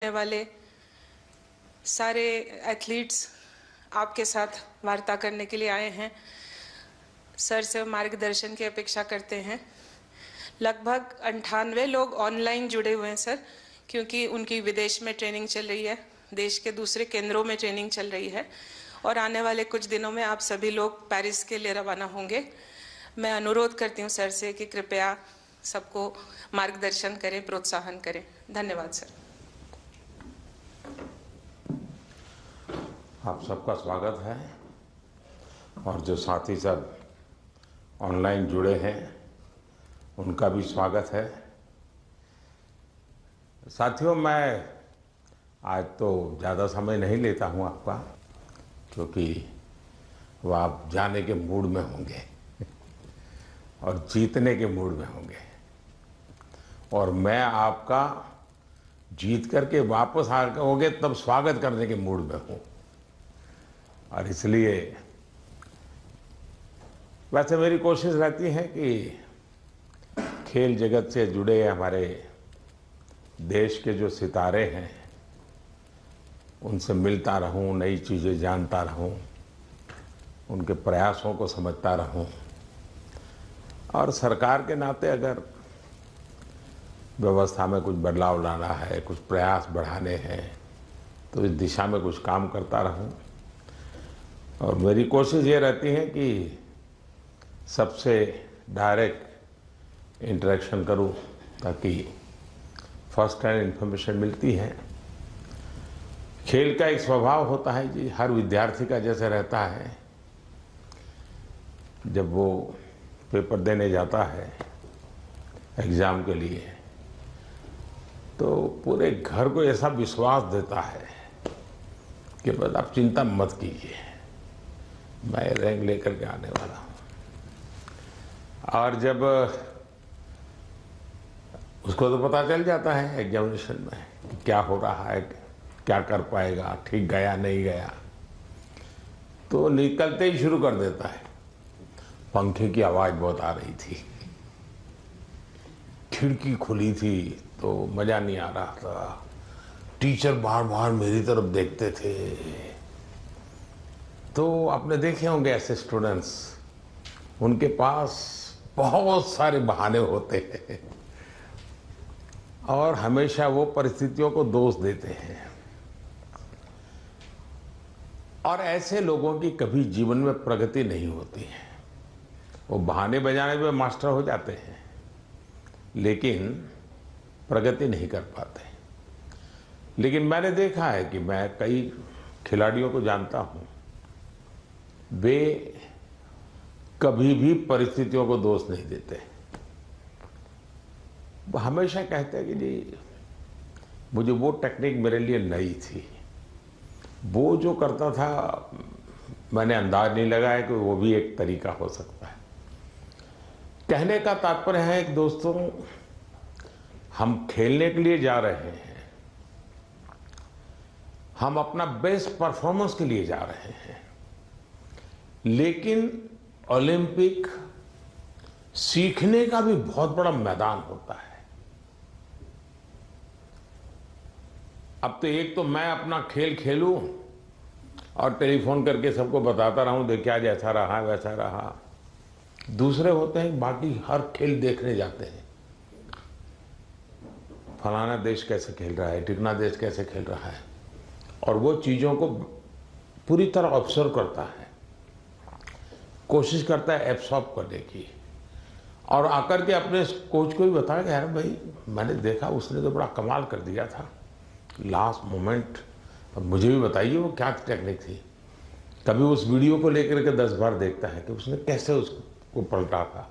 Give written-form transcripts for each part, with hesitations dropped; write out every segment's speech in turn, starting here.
वाले सारे एथलीट्स आपके साथ वार्ता करने के लिए आए हैं। सर से मार्गदर्शन की अपेक्षा करते हैं। लगभग 98 लोग ऑनलाइन जुड़े हुए हैं सर, क्योंकि उनकी विदेश में ट्रेनिंग चल रही है, देश के दूसरे केंद्रों में ट्रेनिंग चल रही है और आने वाले कुछ दिनों में आप सभी लोग पेरिस के लिए रवाना होंगे। मैं अनुरोध करती हूँ सर से कि कृपया सबको मार्गदर्शन करें, प्रोत्साहन करें। धन्यवाद सर। आप सबका स्वागत है और जो साथी सब ऑनलाइन जुड़े हैं उनका भी स्वागत है। साथियों, मैं आज तो ज़्यादा समय नहीं लेता हूँ आपका, क्योंकि वो आप जाने के मूड में होंगे और जीतने के मूड में होंगे और मैं आपका जीत करके वापस आओगे तब स्वागत करने के मूड में हूँ। और इसलिए वैसे मेरी कोशिश रहती है कि खेल जगत से जुड़े हमारे देश के जो सितारे हैं उनसे मिलता रहूं, नई चीज़ें जानता रहूं, उनके प्रयासों को समझता रहूं और सरकार के नाते अगर व्यवस्था में कुछ बदलाव लाना है, कुछ प्रयास बढ़ाने हैं तो इस दिशा में कुछ काम करता रहूं। और मेरी कोशिश ये रहती है कि सबसे डायरेक्ट इंटरेक्शन करूं ताकि फर्स्ट हैंड इन्फॉर्मेशन मिलती है। खेल का एक स्वभाव होता है जी, हर विद्यार्थी का जैसे रहता है, जब वो पेपर देने जाता है एग्ज़ाम के लिए तो पूरे घर को ऐसा विश्वास देता है कि बस आप चिंता मत कीजिए, मैं रैंक लेकर के आने वाला हूँ। और जब उसको तो पता चल जाता है एग्जामिनेशन में कि क्या हो रहा है, क्या कर पाएगा, ठीक गया नहीं गया, तो निकलते ही शुरू कर देता है। पंखे की आवाज़ बहुत आ रही थी, खिड़की खुली थी तो मज़ा नहीं आ रहा था, टीचर बार बार मेरी तरफ देखते थे। तो आपने देखे होंगे ऐसे स्टूडेंट्स, उनके पास बहुत सारे बहाने होते हैं और हमेशा वो परिस्थितियों को दोष देते हैं। और ऐसे लोगों की कभी जीवन में प्रगति नहीं होती है। वो बहाने बजाने में मास्टर हो जाते हैं लेकिन प्रगति नहीं कर पाते। लेकिन मैंने देखा है कि मैं कई खिलाड़ियों को जानता हूँ, वे कभी भी परिस्थितियों को दोष नहीं देते। वो हमेशा कहते हैं कि जी मुझे वो टेक्निक मेरे लिए नई थी, वो जो करता था मैंने अंदाज नहीं लगाया कि वो भी एक तरीका हो सकता है। कहने का तात्पर्य है कि दोस्तों, हम खेलने के लिए जा रहे हैं, हम अपना बेस्ट परफॉर्मेंस के लिए जा रहे हैं, लेकिन ओलंपिक सीखने का भी बहुत बड़ा मैदान होता है। अब तो एक तो मैं अपना खेल खेलूं और टेलीफोन करके सबको बताता रहूं, देखिए आज ऐसा रहा वैसा रहा। दूसरे होते हैं बाकी हर खेल देखने जाते हैं, फलाना देश कैसे खेल रहा है, टिकना देश कैसे खेल रहा है, और वो चीज़ों को पूरी तरह ऑब्जर्व करता है, कोशिश करता है एब्सॉर्ब करने की और आकर के अपने कोच को भी बताया कि यार भाई मैंने देखा उसने तो बड़ा कमाल कर दिया था लास्ट मोमेंट, अब मुझे भी बताइए वो क्या टेक्निक थी। कभी उस वीडियो को लेकर के 10 बार देखता है कि उसने कैसे उसको पलटा था।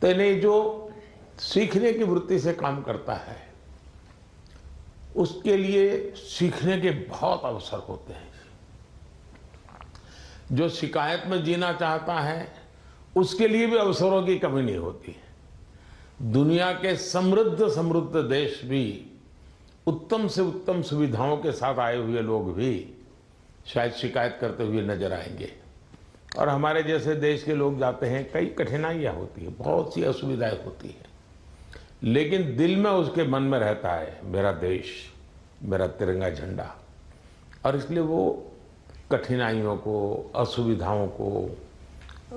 तो नहीं, जो सीखने की वृत्ति से काम करता है उसके लिए सीखने के बहुत अवसर होते हैं। जो शिकायत में जीना चाहता है उसके लिए भी अवसरों की कमी नहीं होती है। दुनिया के समृद्ध समृद्ध देश भी उत्तम से उत्तम सुविधाओं के साथ आए हुए लोग भी शायद शिकायत करते हुए नजर आएंगे और हमारे जैसे देश के लोग जाते हैं, कई कठिनाइयां होती है, बहुत सी असुविधाएं होती है, लेकिन दिल में उसके मन में रहता है मेरा देश, मेरा तिरंगा झंडा। और इसलिए वो कठिनाइयों को, असुविधाओं को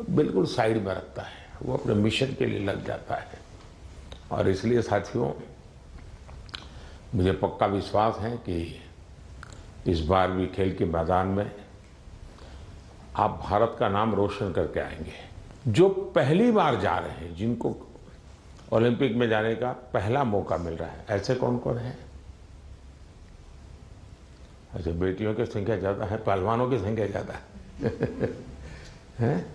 बिल्कुल साइड में रखता है, वो अपने मिशन के लिए लग जाता है। और इसलिए साथियों, मुझे पक्का विश्वास है कि इस बार भी खेल के मैदान में आप भारत का नाम रोशन करके आएंगे। जो पहली बार जा रहे हैं, जिनको ओलंपिक में जाने का पहला मौका मिल रहा है, ऐसे कौन कौन है? अच्छा, बेटियों की संख्या ज़्यादा है, पहलवानों की संख्या ज़्यादा है?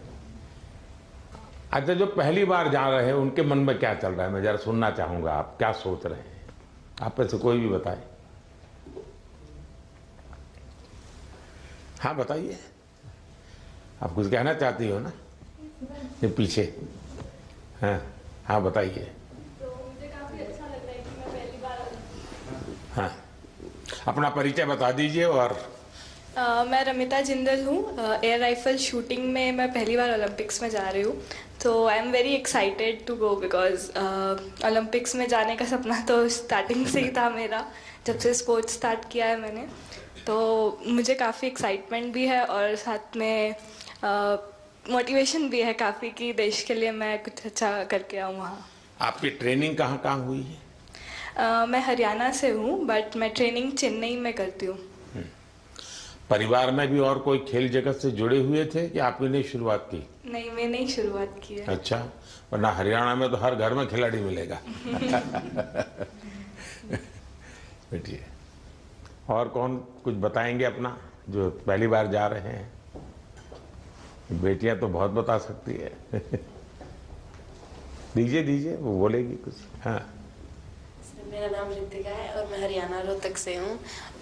अच्छा, जो पहली बार जा रहे हैं उनके मन में क्या चल रहा है, मैं जरा सुनना चाहूँगा। आप क्या सोच रहे हैं? आप में से कोई भी बताए। हाँ बताइए, आप कुछ कहना चाहती हो ना? ये पीछे। हाँ हाँ बताइए। तो मुझे काफी अच्छा लग रहा है कि मैं पहली बार। हाँ, अपना परिचय बता दीजिए। और मैं रमिता जिंदल हूँ। एयर राइफल शूटिंग में मैं पहली बार ओलंपिक्स में जा रही हूँ। तो I am very excited to go because Olympics में जाने का सपना तो स्टार्टिंग से ही था मेरा, जब से स्पोर्ट्स स्टार्ट किया है मैंने। तो मुझे काफ़ी एक्साइटमेंट भी है और साथ में मोटिवेशन भी है काफ़ी कि देश के लिए मैं कुछ अच्छा करके आऊँ वहाँ। आपकी ट्रेनिंग कहाँ कहाँ हुई है? मैं हरियाणा से हूँ, बट मैं ट्रेनिंग चेन्नई में करती हूँ। परिवार में भी और कोई खेल जगत से जुड़े हुए थे कि आपने नहीं शुरुआत की? नहीं, मैंने ही शुरुआत की है। अच्छा, वरना हरियाणा में तो हर घर में खिलाड़ी मिलेगा। बैठिए। और कौन कुछ बताएंगे अपना, जो पहली बार जा रहे हैं? बेटियां तो बहुत बता सकती है। दीजिए दीजिए, वो बोलेगी कुछ। हाँ। मेरा नाम रितिका है और मैं हरियाणा रोहतक से हूँ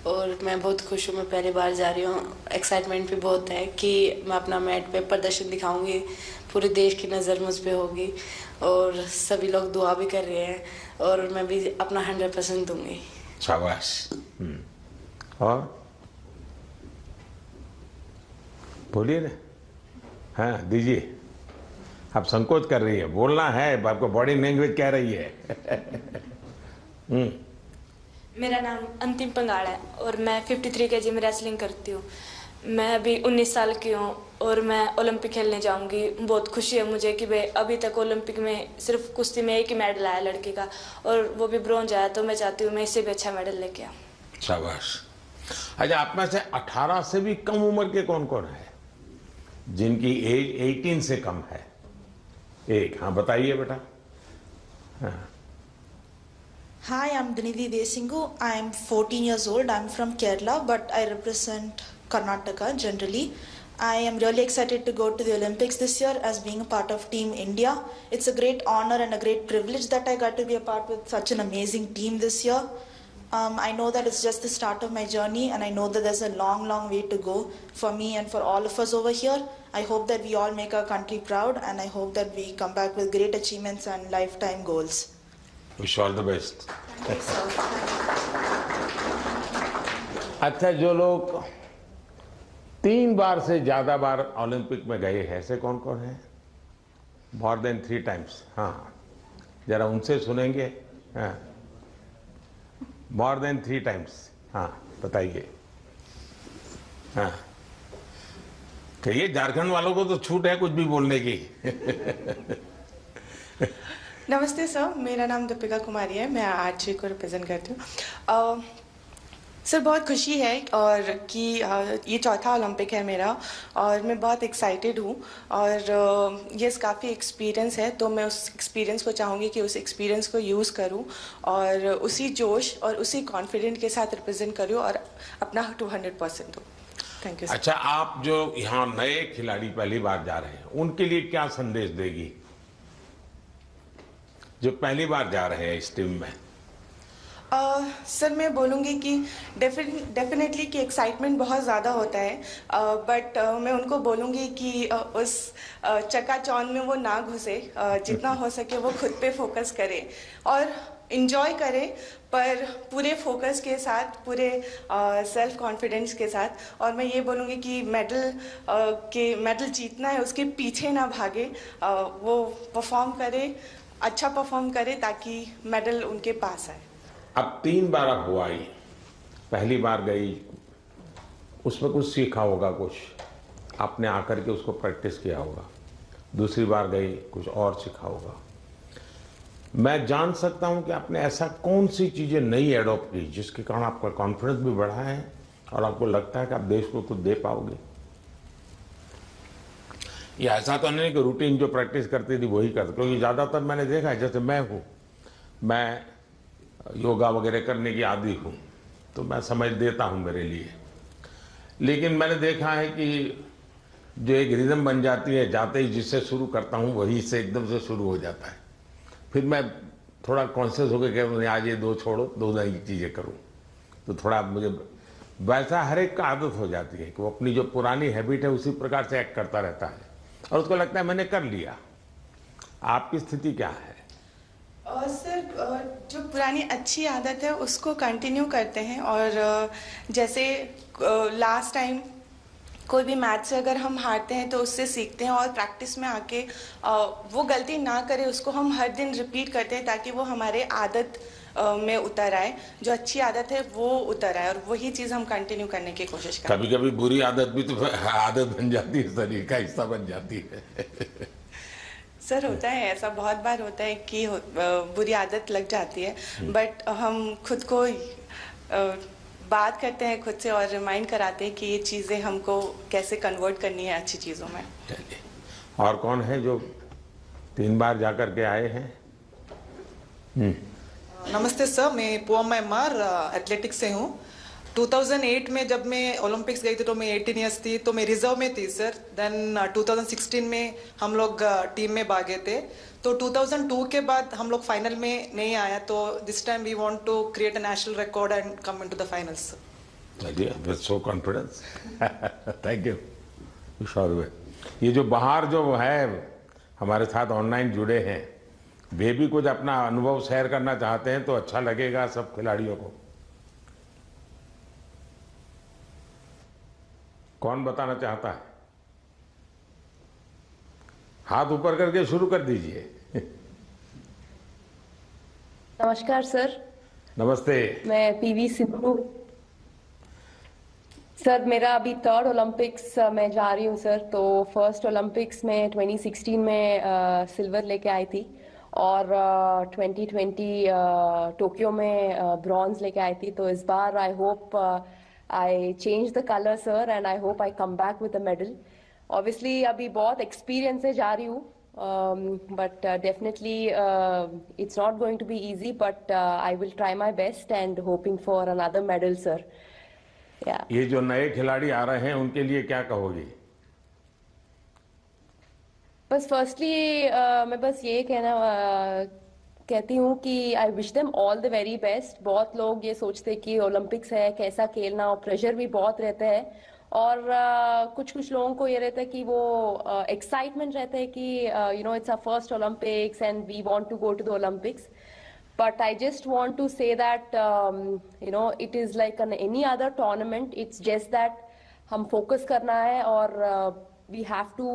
और मैं बहुत खुश हूँ। मैं पहली बार जा रही हूँ। एक्साइटमेंट भी बहुत है कि मैं अपना मैट पे प्रदर्शन दिखाऊंगी, पूरे देश की नज़र मुझ पे होगी और सभी लोग दुआ भी कर रहे हैं और मैं भी अपना 100% दूंगी। शाबाश। और बोलिए ना। हाँ दीजिए। आप संकोच कर रही है, बोलना है, आपको बॉडी लैंग्वेज कह रही है। मेरा नाम अंतिम पंगाड़ है और मैं 53 kg में रेसलिंग करती हूँ। मैं अभी 19 साल की हूँ और मैं ओलंपिक खेलने जाऊँगी। बहुत खुशी है मुझे कि भाई अभी तक ओलंपिक में सिर्फ कुश्ती में एक ही मेडल आया लड़की का, और वो भी ब्रॉन्ज आया। तो मैं चाहती हूँ मैं इससे भी अच्छा मेडल लेके आऊँ। शाबाश। अच्छा, आप में से 18 से भी कम उम्र के कौन कौन है जिनकी एज 18 से कम है? एक। हाँ बताइए बेटा। हाँ। Hi, I'm Dinidhi Desingu. I am 14 years old. I'm from Kerala, but I represent Karnataka generally. I am really excited to go to the Olympics this year as being a part of Team India. It's a great honor and a great privilege that I got to be a part with such an amazing team this year. I know that it's just the start of my journey, and I know that there's a long, long way to go for me and for all of us over here. I hope that we all make our country proud, and I hope that we come back with great achievements and lifetime goals. Wish all the best. अच्छा, जो लोग 3 बार से ज्यादा बार Olympic में गए हैं, ऐसे कौन कौन है? More than 3 times. हाँ, जरा उनसे सुनेंगे। हाँ, मोर देन 3 टाइम्स। हाँ बताइए। हाँ, कहिए, झारखंड वालों को तो छूट है कुछ भी बोलने की। नमस्ते सर, मेरा नाम दीपिका कुमारी है। मैं आर्चरी को रिप्रेजेंट करती हूँ। सर बहुत खुशी है और कि ये चौथा ओलंपिक है मेरा और मैं बहुत एक्साइटेड हूँ और ये काफ़ी एक्सपीरियंस है, तो मैं उस एक्सपीरियंस को चाहूँगी कि उस एक्सपीरियंस को यूज़ करूँ और उसी जोश और उसी कॉन्फिडेंट के साथ रिप्रेजेंट करूँ और अपना 200% दूँ। Thank you. अच्छा, आप जो यहाँ नए खिलाड़ी पहली बार जा रहे हैं, उनके लिए क्या संदेश देगी जो पहली बार जा रहे हैं इस टीम में? सर मैं बोलूँगी कि डेफिनेटली कि एक्साइटमेंट बहुत ज़्यादा होता है, बट मैं उनको बोलूँगी कि उस चकाचौंध में वो ना घुसे, जितना हो सके वो खुद पे फोकस करे और इन्जॉय करे, पर पूरे फोकस के साथ, पूरे सेल्फ कॉन्फिडेंस के साथ। और मैं ये बोलूँगी कि मेडल जीतना है, उसके पीछे ना भागे, वो परफॉर्म करे, अच्छा परफॉर्म करे ताकि मेडल उनके पास आए। अब 3 बार आप हुआ ही, पहली बार गई, उसमें कुछ सीखा होगा, कुछ आपने आकर के उसको प्रैक्टिस किया होगा। दूसरी बार गई, कुछ और सीखा होगा। मैं जान सकता हूं कि आपने ऐसा कौन सी चीज़ें नई एडॉप्ट की जिसके कारण आपका कॉन्फिडेंस भी बढ़ा है और आपको लगता है कि आप देश को कुछ दे पाओगे? ये ऐसा तो नहीं कि रूटीन जो प्रैक्टिस करती थी वही करते, क्योंकि ज़्यादातर मैंने देखा है, जैसे मैं हूँ, मैं योगा वगैरह करने की आदी हूँ, तो मैं समझ देता हूँ मेरे लिए। लेकिन मैंने देखा है कि जो एक रिदम बन जाती है, जाते ही जिससे शुरू करता हूँ वही से एकदम से शुरू हो जाता है। फिर मैं थोड़ा कॉन्शियस होकर कहूँ आज ये दो छोड़ो, दो नई चीज़ें करूँ, तो थोड़ा मुझे वैसा हर एक का आदत हो जाती है कि वो अपनी जो पुरानी हैबिट है उसी प्रकार से एक्ट करता रहता है और उसको लगता है मैंने कर लिया। आपकी स्थिति क्या है? सर, जो पुरानी अच्छी आदत है उसको कंटिन्यू करते हैं और जैसे लास्ट टाइम कोई भी मैच से अगर हम हारते हैं तो उससे सीखते हैं और प्रैक्टिस में आके वो गलती ना करें, उसको हम हर दिन रिपीट करते हैं ताकि वो हमारे आदत में उतर आए, जो अच्छी आदत है वो उतर आए और वही चीज़ हम कंटिन्यू करने की कोशिश करते हैं। कभी कभी बुरी आदत भी तो आदत बन जाती है, शरीर का हिस्सा बन जाती है। सर होता है ऐसा, बहुत बार होता है कि बुरी आदत लग जाती है, बट हम खुद को बात करते हैं खुद से और रिमाइंड कराते हैं कि ये चीज़ें हमको कैसे कन्वर्ट करनी है अच्छी चीज़ों में। और कौन है जो 3 बार जाकर के आए हैं? नमस्ते सर, मैं पोअम एमआर एथलेटिक्स से हूँ। 2008 में जब मैं ओलंपिक्स गई थी तो मैं 18 ईयर्स थी, तो मैं रिजर्व में थी सर। देन 2016 में हम लोग टीम में भागे थे, तो 2002 के बाद हम लोग फाइनल में नहीं आया, तो this time we want to create a national record and come into the finals. With so confidence, thank you. ये जो बाहर जो है हमारे साथ ऑनलाइन जुड़े हैं, वे भी कुछ अपना अनुभव शेयर करना चाहते हैं तो अच्छा लगेगा सब खिलाड़ियों को। कौन बताना चाहता है? हाथ ऊपर करके शुरू कर दीजिए। नमस्कार सर। नमस्ते। मैं पीवी सिंधु सर, मेरा अभी 3rd ओलंपिक्स में जा रही हूँ सर। तो फर्स्ट ओलंपिक्स में 2016 में सिल्वर लेके आई थी और 2020 टोक्यो में ब्रॉन्ज लेके आई थी। तो इस बार I hope I change the color sir and I hope I come back with a medal. Obviously अभी बहुत experience से जा रही हूँ, but definitely it's not going to be easy, but I will try my best and hoping for another medal sir. Yeah. ये जो नए खिलाड़ी आ रहे हैं उनके लिए क्या कहोगी? बस फर्स्टली मैं बस ये कहती हूँ कि आई wish them all the very best. बहुत लोग ये सोचते कि ओलंपिक्स है कैसा खेलना, और प्रेशर भी बहुत रहता है, और कुछ लोगों को ये रहता है कि वो एक्साइटमेंट रहता है कि you know it's a first Olympics and we want to go to the Olympics. But I just want to say that you know it is like any other tournament. It's just that हम focus करना है और we have to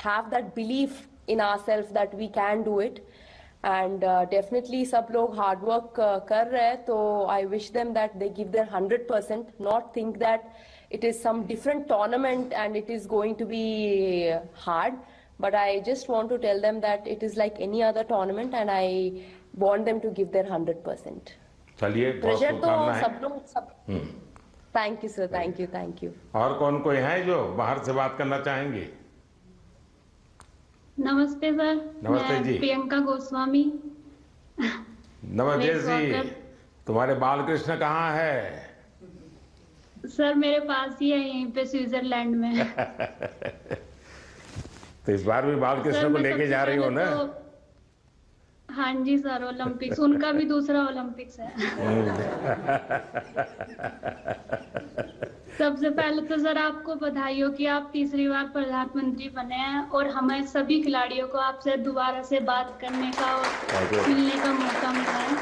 have that belief in ourselves that we can do it. And definitely सब लोग hard work कर रहे हैं, तो I wish them that they give their 100%, not think that it is some different tournament and it is going to be hard, but I just want to tell them that it is like any other tournament and I want them to give their 100%। चलिए, pressure तो सब लोग thank you sir, thank you. और कौन कोई है जो बाहर से बात करना चाहेंगे? नमस्ते सर। नमस्ते जी। प्रियंका गोस्वामी। नमस्ते जी। तुम्हारे बाल कृष्ण कहाँ है? सर मेरे पास ही है, यहीं पे स्विट्जरलैंड में। तो इस बार भी बाल कृष्ण को लेके जा रही हो ना? हाँ जी सर, ओलंपिक्स उनका भी दूसरा ओलंपिक्स है। सबसे पहले तो सर आपको बधाई हो कि आप तीसरी बार प्रधानमंत्री बने हैं और हमें सभी खिलाड़ियों को आपसे दोबारा से बात करने का और मिलने का मौका मिला है।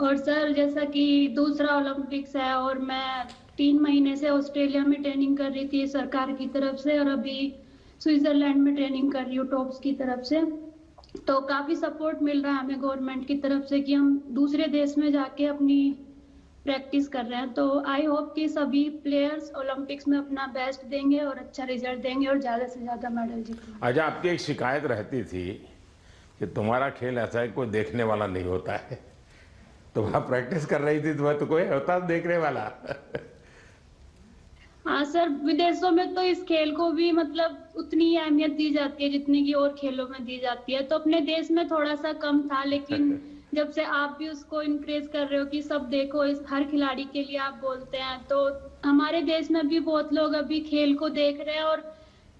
और सर जैसा कि दूसरा ओलंपिक्स है और मैं 3 महीने से ऑस्ट्रेलिया में ट्रेनिंग कर रही थी सरकार की तरफ से, और अभी स्विट्जरलैंड में ट्रेनिंग कर रही हूँ टॉप्स की तरफ से। तो काफी सपोर्ट मिल रहा है हमें गवर्नमेंट की तरफ से कि हम दूसरे देश में जाके अपनी प्रैक्टिस कर रहे हैं। तो आई होप कि सभी प्लेयर्स ओलंपिक्स में अपना बेस्ट देंगे और अच्छा रिजल्ट देंगे और ज़्यादा से ज़्यादा मेडल जीतेंगे। अच्छा, आपकी एक शिकायत रहती थी कि तुम्हारा खेल ऐसा है कोई देखने वाला नहीं होता है। तुम आप प्रैक्टिस कर रही थी तो कोई होता देखने वाला? हाँ सर, विदेशों में तो इस खेल को भी मतलब उतनी ही अहमियत दी जाती है जितनी की और खेलों में दी जाती है। तो अपने देश में थोड़ा सा कम था, लेकिन जब से आप भी उसको इनक्रेज कर रहे हो कि सब देखो, इस हर खिलाड़ी के लिए आप बोलते हैं, तो हमारे देश में भी बहुत लोग अभी खेल को देख रहे हैं और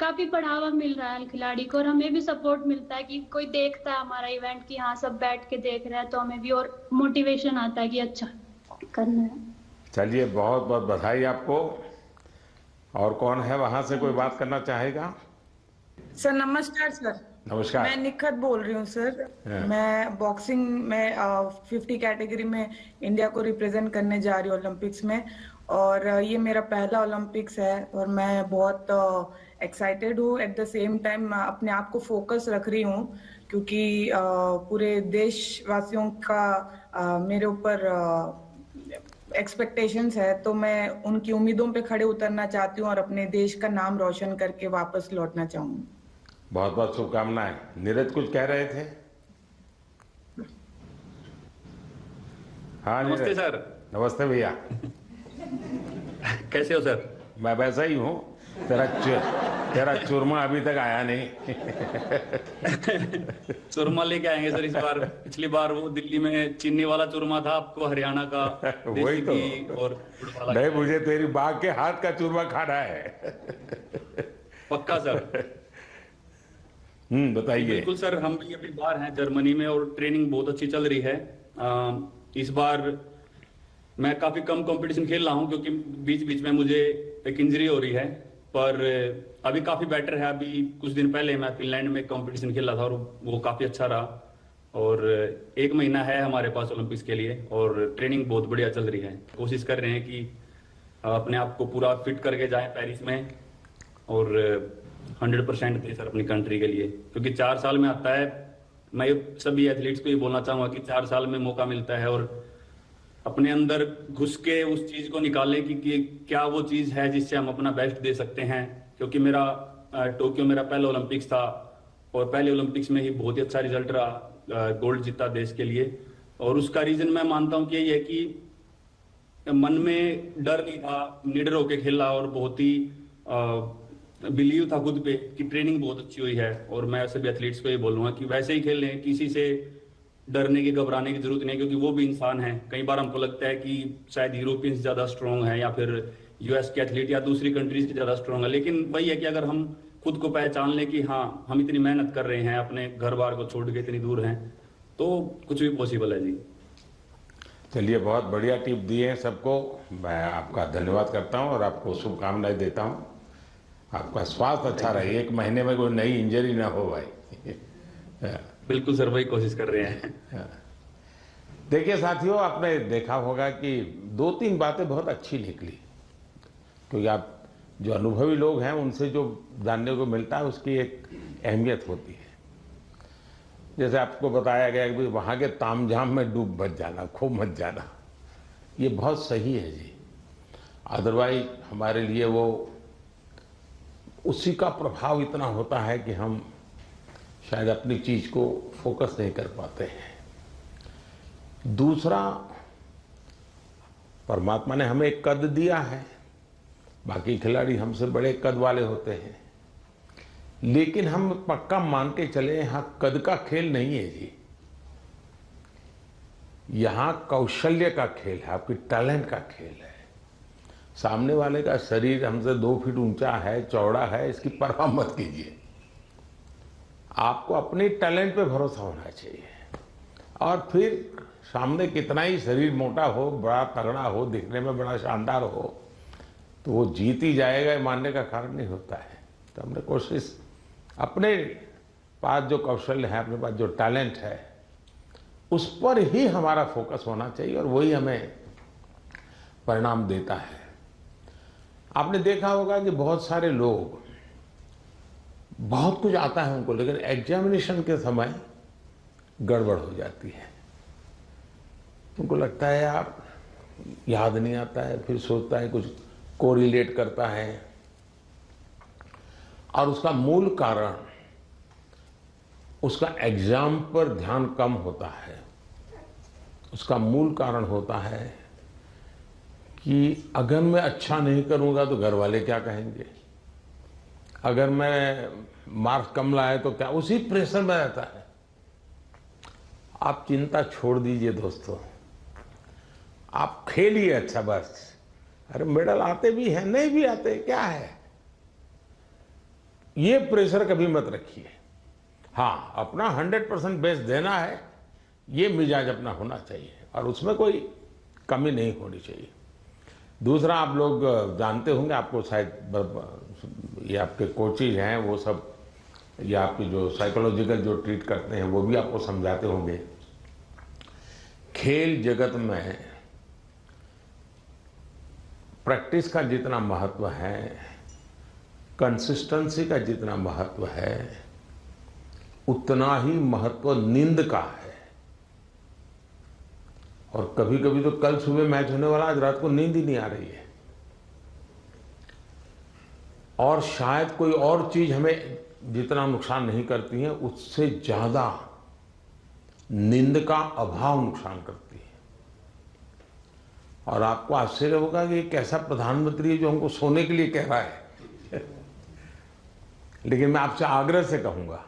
काफी बढ़ावा मिल रहा है खिलाड़ी को। और हमें भी सपोर्ट मिलता है कि कोई देखता है हमारा इवेंट कि हाँ सब बैठ के देख रहे हैं, तो हमें भी और मोटिवेशन आता है कि अच्छा करना है। चलिए, बहुत बहुत बधाई आपको। और कौन है वहां से कोई बात करना चाहेगा? सर नमस्कार। सर नमस्कार, मैं निखत बोल रही हूँ सर। मैं बॉक्सिंग में 50 कैटेगरी में इंडिया को रिप्रेजेंट करने जा रही हूँ ओलंपिक्स में, और ये मेरा पहला ओलंपिक्स है और मैं बहुत एक्साइटेड हूँ। एट द सेम टाइम अपने आप को फोकस रख रही हूँ क्योंकि पूरे देशवासियों का मेरे ऊपर एक्सपेक्टेशंस है, तो मैं उनकी उम्मीदों पे खड़े उतरना चाहती हूँ और अपने देश का नाम रोशन करके वापस लौटना चाहूंगी। बहुत बहुत शुभकामनाएं। नीरज कुछ कह रहे थे? हाँ नमस्ते सर। नमस्ते भैया। कैसे हो सर? मैं वैसा ही हूँ। तेरा चूरमा अभी तक आया नहीं। चूरमा लेके आएंगे सर इस बार। पिछली बार वो दिल्ली में चीनी वाला चूरमा था, आपको हरियाणा का वही तो। और नहीं, मुझे तेरी बाघ के हाथ का चूरमा खाना है। पक्का सर। बताइए। बिल्कुल सर, हम भी अभी बाहर हैं जर्मनी में और ट्रेनिंग बहुत अच्छी चल रही है। इस बार मैं काफी कम कंपटीशन खेल रहा हूं क्योंकि बीच बीच में मुझे एक इंजरी हो रही है, पर अभी काफी बेटर है। अभी कुछ दिन पहले मैं फिनलैंड में कंपटीशन खेला था और वो काफी अच्छा रहा। और 1 महीना है हमारे पास ओलंपिक्स के लिए और ट्रेनिंग बहुत बढ़िया चल रही है। कोशिश कर रहे हैं कि अपने आप को पूरा फिट करके जाएं पेरिस में और 100% दे सर अपनी कंट्री के लिए, क्योंकि 4 साल में आता है। मैं सभी एथलीट्स को ये बोलना चाहूंगा कि 4 साल में मौका मिलता है और अपने अंदर घुस के उस चीज को निकालें कि क्या वो चीज है जिससे हम अपना बेस्ट दे सकते हैं। क्योंकि मेरा टोक्यो मेरा पहला ओलंपिक्स था और पहले ओलंपिक्स में ही बहुत ही अच्छा रिजल्ट रहा, गोल्ड जीता देश के लिए। और उसका रीजन मैं मानता हूँ कि यही है कि मन में डर नहीं था, निडर होके खेला और बहुत ही बिलीव था खुद पे कि ट्रेनिंग बहुत अच्छी हुई है। और मैं सभी एथलीट्स को ये बोलूंगा कि वैसे ही खेलें, किसी से डरने की घबराने की जरूरत नहीं है, क्योंकि वो भी इंसान है। कई बार हमको लगता है कि शायद यूरोपियंस ज्यादा स्ट्रांग है या फिर यूएस के एथलीट या दूसरी कंट्रीज के ज्यादा स्ट्रांग है, लेकिन वही है कि अगर हम खुद को पहचान लें कि हाँ हम इतनी मेहनत कर रहे हैं, अपने घर बार को छोड़ के इतनी दूर हैं, तो कुछ भी पॉसिबल है जी। चलिए, बहुत बढ़िया टिप दिए हैं सबको। मैं आपका धन्यवाद करता हूं और आपको शुभकामनाएं देता हूं। आपका स्वास्थ्य अच्छा रहे, 1 महीने में कोई नई इंजरी ना हो भाई। बिल्कुल सर, वही कोशिश कर रहे हैं। देखिए साथियों, आपने देखा होगा कि 2-3 बातें बहुत अच्छी निकली, क्योंकि आप जो अनुभवी लोग हैं उनसे जो जानने को मिलता है उसकी एक अहमियत होती है। जैसे आपको बताया गया कि वहाँ के तामझाम में डूब मत जाना, खूब मत जाना, ये बहुत सही है जी। अदरवाइज हमारे लिए वो उसी का प्रभाव इतना होता है कि हम शायद अपनी चीज को फोकस नहीं कर पाते हैं। दूसरा, परमात्मा ने हमें एक कद दिया है, बाकी खिलाड़ी हमसे बड़े कद वाले होते हैं, लेकिन हम पक्का मान के चले यहाँ कद का खेल नहीं है जी। यहाँ कौशल्य का खेल है, आपकी टैलेंट का खेल है। सामने वाले का शरीर हमसे 2 फीट ऊंचा है, चौड़ा है, इसकी परवाह मत कीजिए। आपको अपने टैलेंट पे भरोसा होना चाहिए। और फिर सामने कितना ही शरीर मोटा हो, बड़ा तगड़ा हो, दिखने में बड़ा शानदार हो, तो वो जीत ही जाएगा, ये मानने का कारण नहीं होता है। तो हमने कोशिश, अपने पास जो कौशल्य है, अपने पास जो टैलेंट है, उस पर ही हमारा फोकस होना चाहिए और वही हमें परिणाम देता है। आपने देखा होगा कि बहुत सारे लोग, बहुत कुछ आता है उनको, लेकिन एग्जामिनेशन के समय गड़बड़ हो जाती है। उनको लगता है आप याद नहीं आता है, फिर सोचता है कुछ कोरिलेट करता है, और उसका मूल कारण उसका एग्जाम पर ध्यान कम होता है। उसका मूल कारण होता है कि अगर मैं अच्छा नहीं करूंगा तो घर वाले क्या कहेंगे, अगर मैं मार्क्स कम लाए तो क्या, उसी प्रेशर में रहता है। आप चिंता छोड़ दीजिए दोस्तों, आप खेलिए अच्छा बस। अरे मेडल आते भी हैं, नहीं भी आते, क्या है, ये प्रेशर कभी मत रखिए। हाँ, अपना 100% बेस्ट देना है, ये मिजाज अपना होना चाहिए और उसमें कोई कमी नहीं होनी चाहिए। दूसरा, आप लोग जानते होंगे, आपको शायद ये आपके कोचेज हैं वो सब, ये आपके जो साइकोलॉजिकल जो ट्रीट करते हैं वो भी आपको समझाते होंगे। खेल जगत में प्रैक्टिस का जितना महत्व है, कंसिस्टेंसी का जितना महत्व है, उतना ही महत्व नींद का है। और कभी कभी तो कल सुबह मैच होने वाला, आज रात को नींद ही नहीं आ रही है, और शायद कोई और चीज हमें जितना नुकसान नहीं करती है उससे ज्यादा नींद का अभाव नुकसान करती है। और आपको आश्चर्य होगा कि एक ऐसा प्रधानमंत्री है जो हमको सोने के लिए कह रहा है लेकिन मैं आपसे आग्रह से कहूंगा,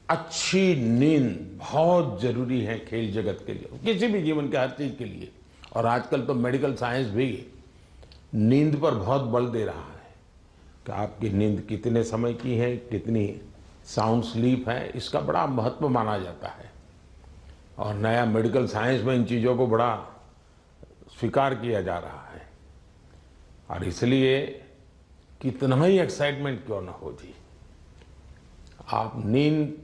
अच्छी नींद बहुत जरूरी है खेल जगत के लिए, किसी भी जीवन के हर चीज के लिए। और आजकल तो मेडिकल साइंस भी नींद पर बहुत बल दे रहा है कि आपकी नींद कितने समय की है, कितनी साउंड स्लीप है, इसका बड़ा महत्व माना जाता है। और नया मेडिकल साइंस में इन चीज़ों को बड़ा स्वीकार किया जा रहा है। और इसलिए कितना ही एक्साइटमेंट क्यों ना हो जी, आप नींद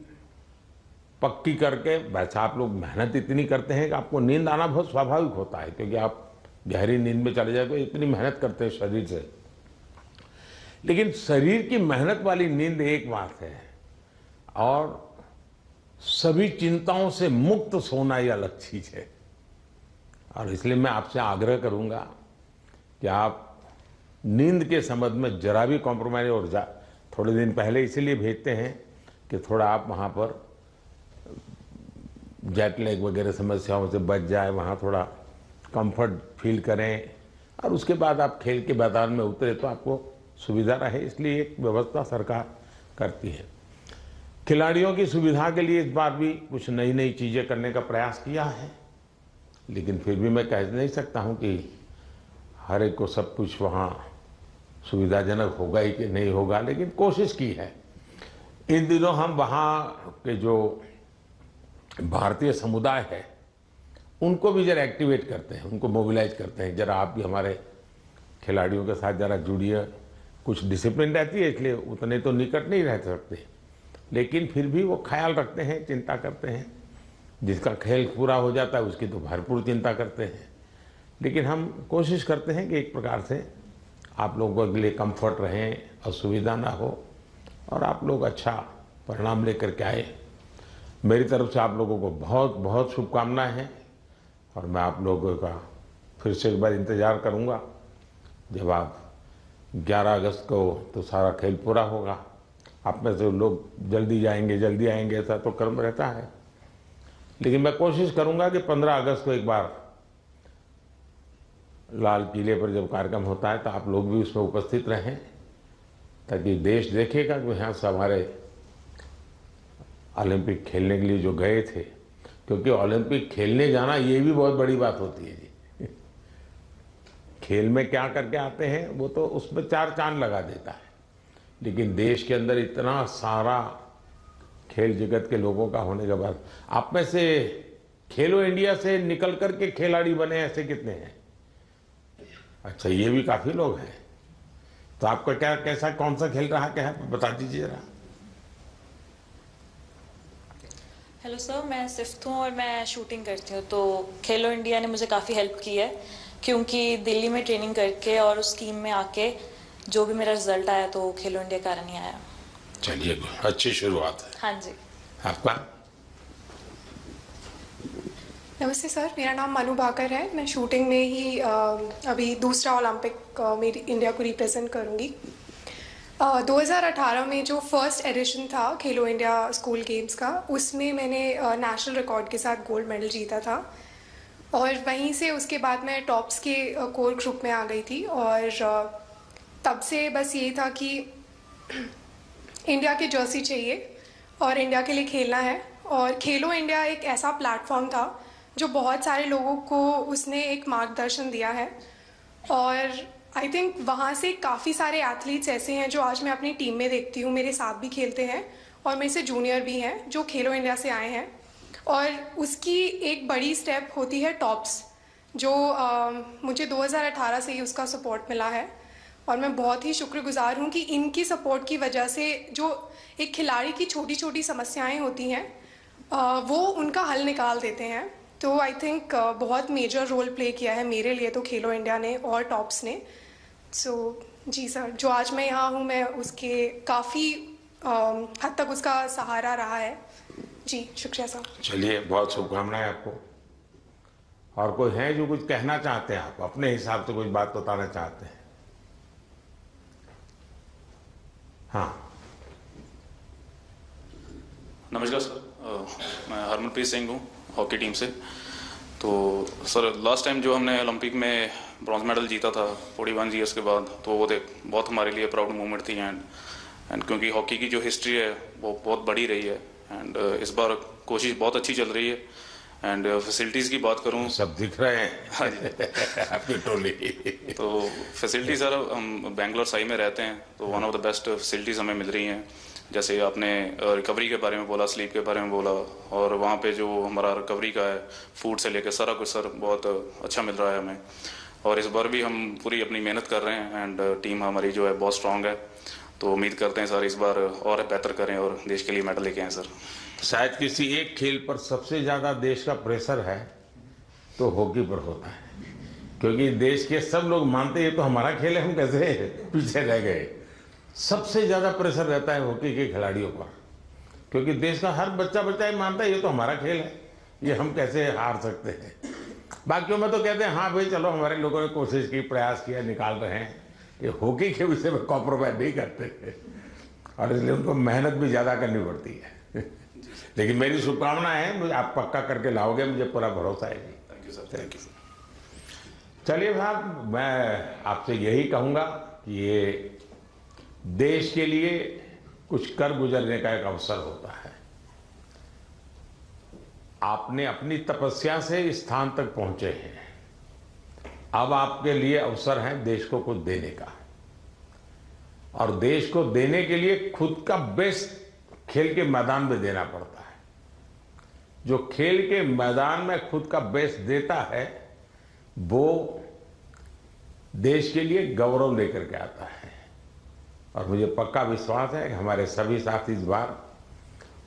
पक्की करके, वैसे आप लोग मेहनत इतनी करते हैं कि आपको नींद आना बहुत स्वाभाविक होता है, क्योंकि आप गहरी नींद में चले जाए तो इतनी मेहनत करते हैं शरीर से। लेकिन शरीर की मेहनत वाली नींद एक बात है, और सभी चिंताओं से मुक्त सोना ये अलग चीज है। और इसलिए मैं आपसे आग्रह करूंगा कि आप नींद के संबंध में जरा भी कॉम्प्रोमाइज, और थोड़े दिन पहले इसीलिए भेजते हैं कि थोड़ा आप वहां पर जेट लैग वगैरह समस्याओं से बच जाए, वहां थोड़ा कंफर्ट फील करें, और उसके बाद आप खेल के मैदान में उतरे तो आपको सुविधा रहे, इसलिए एक व्यवस्था सरकार करती है। खिलाड़ियों की सुविधा के लिए इस बार भी कुछ नई नई चीजें करने का प्रयास किया है, लेकिन फिर भी मैं कह नहीं सकता हूं कि हर एक को सब कुछ वहां सुविधाजनक होगा ही कि नहीं होगा, लेकिन कोशिश की है। इन दिनों हम वहां के जो भारतीय समुदाय है उनको भी जरा एक्टिवेट करते हैं, उनको मोबिलाइज करते हैं, जरा आप भी हमारे खिलाड़ियों के साथ जरा जुड़िए। कुछ डिसिप्लिन रहती है, इसलिए उतने तो निकट नहीं रह सकते, लेकिन फिर भी वो ख्याल रखते हैं, चिंता करते हैं। जिसका खेल पूरा हो जाता है उसकी तो भरपूर चिंता करते हैं। लेकिन हम कोशिश करते हैं कि एक प्रकार से आप लोगों के लिए कंफर्ट रहें, असुविधा ना हो, और आप लोग अच्छा परिणाम लेकर के आए। मेरी तरफ से आप लोगों को बहुत बहुत शुभकामनाएं हैं, और मैं आप लोगों का फिर से एक बार इंतज़ार करूंगा जब आप 11 अगस्त को तो सारा खेल पूरा होगा। आप में से लोग जल्दी जाएंगे, जल्दी आएंगे, ऐसा तो क्रम रहता है, लेकिन मैं कोशिश करूंगा कि 15 अगस्त को एक बार लाल किले पर जब कार्यक्रम होता है तो आप लोग भी उसमें उपस्थित रहें, ताकि देश देखेगा कि यहाँ से हमारे ओलंपिक खेलने के लिए जो गए थे, क्योंकि ओलंपिक खेलने जाना ये भी बहुत बड़ी बात होती है जी। खेल में क्या करके आते हैं वो तो उसमें 4 चांद लगा देता है, लेकिन देश के अंदर इतना सारा खेल जगत के लोगों का होने के बाद आप में से खेलो इंडिया से निकल करके खिलाड़ी बने ऐसे कितने हैं? अच्छा, ये भी काफी लोग हैं। तो आपका क्या, कैसा, कौन सा खेल रहा क्या है, बता दीजिए जरा। हेलो सर, मैं सिफ्थ हूँ और मैं शूटिंग करती हूँ। तो खेलो इंडिया ने मुझे काफ़ी हेल्प की है, क्योंकि दिल्ली में ट्रेनिंग करके और उस टीम में आके जो भी मेरा रिजल्ट आया तो खेलो इंडिया कारण ही आया। चलिए, अच्छी शुरुआत है। हाँ जी। आपका? नमस्ते सर, मेरा नाम मनु भाकर है। मैं शूटिंग में ही अभी दूसरा ओलंपिक मेरी इंडिया को रिप्रेजेंट करूँगी। 2018 में जो फर्स्ट एडिशन था खेलो इंडिया स्कूल गेम्स का, उसमें मैंने नेशनल रिकॉर्ड के साथ गोल्ड मेडल जीता था और वहीं से उसके बाद मैं टॉप्स के कोर ग्रुप में आ गई थी और तब से बस ये था कि इंडिया की जर्सी चाहिए और इंडिया के लिए खेलना है। और खेलो इंडिया एक ऐसा प्लेटफॉर्म था जो बहुत सारे लोगों को उसने एक मार्गदर्शन दिया है और आई थिंक वहाँ से काफ़ी सारे एथलीट्स ऐसे हैं जो आज मैं अपनी टीम में देखती हूँ, मेरे साथ भी खेलते हैं और मेरे से जूनियर भी हैं जो खेलो इंडिया से आए हैं। और उसकी एक बड़ी स्टेप होती है टॉप्स, जो मुझे 2018 से ही उसका सपोर्ट मिला है और मैं बहुत ही शुक्रगुजार हूँ कि इनकी सपोर्ट की वजह से जो एक खिलाड़ी की छोटी छोटी समस्याएं होती हैं वो उनका हल निकाल देते हैं। तो आई थिंक बहुत मेजर रोल प्ले किया है मेरे लिए तो खेलो इंडिया ने और टॉप्स ने। सो जी सर, जो आज मैं यहाँ हूँ मैं उसके काफ़ी हद तक उसका सहारा रहा है। जी शुक्रिया सर। चलिए, बहुत शुभकामनाएं आपको। और कोई है जो कुछ कहना चाहते हैं, आप अपने हिसाब से कुछ बात बताना चाहते हैं? हाँ, नमस्कार सर, मैं हरमनप्रीत सिंह हूँ हॉकी टीम से। तो सर, लास्ट टाइम जो हमने ओलंपिक में ब्रॉन्ज मेडल जीता था 41 ईयर्स के बाद, तो वो बहुत हमारे लिए प्राउड मोमेंट थी। एंड क्योंकि हॉकी की जो हिस्ट्री है वो बहुत बड़ी रही है एंड इस बार कोशिश बहुत अच्छी चल रही है। एंड फैसिलिटीज़ की बात करूँ, सब दिख रहे हैं। हाँ जी आपकी टोली। तो फैसिलिटी सर, हम बेंगलोर साई में रहते हैं तो one of the best facilities हमें मिल रही हैं। जैसे आपने रिकवरी के बारे में बोला, स्लीप के बारे में बोला, और वहाँ पे जो हमारा रिकवरी का है, फूड से लेकर सारा कुछ सर बहुत अच्छा मिल रहा है हमें। और इस बार भी हम पूरी अपनी मेहनत कर रहे हैं एंड टीम हमारी जो है बहुत स्ट्रांग है। तो उम्मीद करते हैं सर इस बार और बेहतर करें और देश के लिए मेडल लेके आएँ सर। शायद किसी एक खेल पर सबसे ज़्यादा देश का प्रेशर है तो हॉकी पर होता है, क्योंकि देश के सब लोग मानते हैं ये तो हमारा खेल है, हम कैसे पीछे रह गए। सबसे ज़्यादा प्रेशर रहता है हॉकी के खिलाड़ियों पर, क्योंकि देश का हर बच्चा ये मानता है ये तो हमारा खेल है, ये हम कैसे हार सकते हैं। बाकियों में तो कहते हैं हाँ भाई चलो हमारे लोगों ने कोशिश की, प्रयास किया, निकाल रहे हैं। ये हॉकी के विषय में कॉम्प्रोमाइज नहीं करते और इसलिए उनको मेहनत भी ज़्यादा करनी पड़ती है। लेकिन मेरी शुभकामना है, मुझे आप पक्का करके लाओगे, मुझे पूरा भरोसा है। Thank you sir. Thank you. चलिए साहब, मैं आपसे यही कहूँगा कि ये देश के लिए कुछ कर गुजरने का एक अवसर होता है। आपने अपनी तपस्या से इस स्थान तक पहुंचे हैं, अब आपके लिए अवसर है देश को कुछ देने का। और देश को देने के लिए खुद का बेस्ट खेल के मैदान में देना पड़ता है। जो खेल के मैदान में खुद का बेस्ट देता है वो देश के लिए गौरव लेकर के आता है। और मुझे पक्का विश्वास है कि हमारे सभी साथी इस बार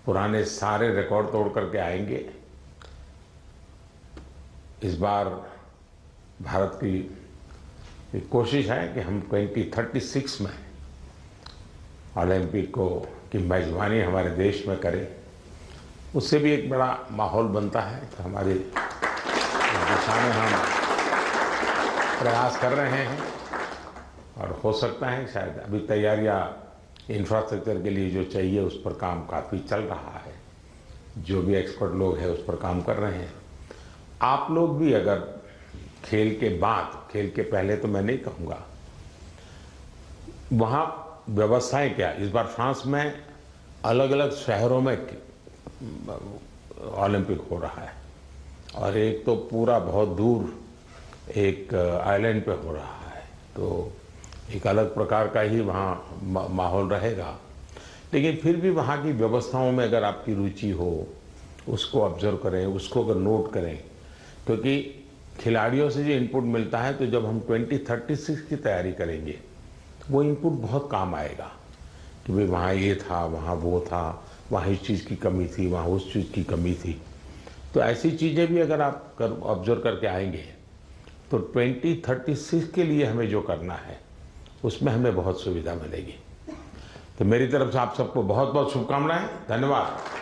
पुराने सारे रिकॉर्ड तोड़ करके आएंगे। इस बार भारत की कोशिश है कि हम 2036 में ओलंपिक की मेजबानी हमारे देश में करें। उससे भी एक बड़ा माहौल बनता है तो हमारी दिशा में हम प्रयास कर रहे हैं और हो सकता है शायद अभी तैयारियां इंफ्रास्ट्रक्चर के लिए जो चाहिए उस पर काम काफ़ी चल रहा है। जो भी एक्सपर्ट लोग हैं उस पर काम कर रहे हैं। आप लोग भी अगर खेल के बाद, खेल के पहले तो मैं नहीं कहूँगा, वहाँ व्यवस्थाएं क्या, इस बार फ्रांस में अलग अलग शहरों में ओलंपिक हो रहा है और एक तो पूरा बहुत दूर एक आइलैंड पे हो रहा है, तो एक अलग प्रकार का ही वहाँ माहौल रहेगा। लेकिन फिर भी वहाँ की व्यवस्थाओं में अगर आपकी रुचि हो, उसको ऑब्जर्व करें, उसको अगर नोट करें, क्योंकि खिलाड़ियों से जो इनपुट मिलता है तो जब हम 2036 की तैयारी करेंगे वो इनपुट बहुत काम आएगा कि भाई वहाँ ये था, वहाँ वो था, वहाँ इस चीज़ की कमी थी, वहाँ उस चीज़ की कमी थी। तो ऐसी चीज़ें भी अगर आप ऑब्जर्व करके आएंगे तो 2036 के लिए हमें जो करना है उसमें हमें बहुत सुविधा मिलेगी। तो मेरी तरफ से आप सबको बहुत बहुत शुभकामनाएं। धन्यवाद।